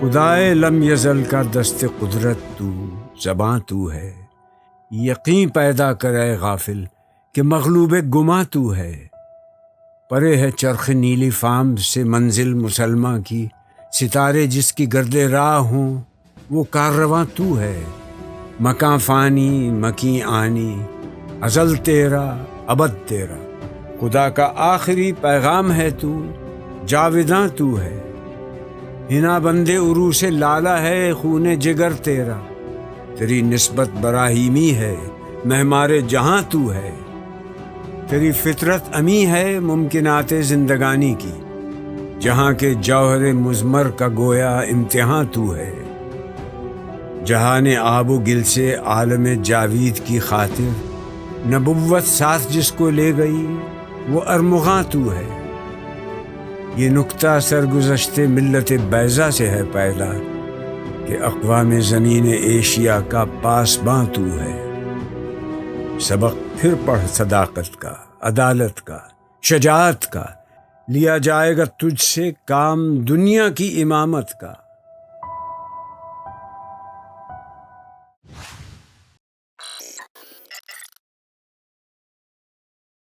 خدائے لم یزل کا دست قدرت تو، زباں تو ہے، یقین پیدا کرے غافل کہ مغلوب گماں تو ہے۔ پرے ہے چرخ نیلی فام سے منزل مسلمہ کی، ستارے جس کی گرد راہ ہوں وہ کاررواں تو ہے۔ مکاں فانی مکیں آنی، ازل تیرا ابد تیرا، خدا کا آخری پیغام ہے تو، جاویداں تو ہے۔ ہنا بندے عروس لالا ہے خون جگر تیرا، تیری نسبت براہیمی ہے معمار جہاں تو ہے۔ تیری فطرت امی ہے ممکنات زندگانی کی، جہاں کے جوہر مضمر کا گویا امتحاں تو ہے۔ جہان آب و گل سے عالم جاوید کی خاطر، نبوت ساتھ جس کو لے گئی وہ ارمغاں تو ہے۔ یہ نکتہ سرگزشت ملت بیضا سے ہے پیدا کہ اقوام زمین ایشیا کا پاسباں تو ہے۔ سبق پھر پڑھ صداقت کا، عدالت کا، شجاعت کا، لیا جائے گا تجھ سے کام دنیا کی امامت کا۔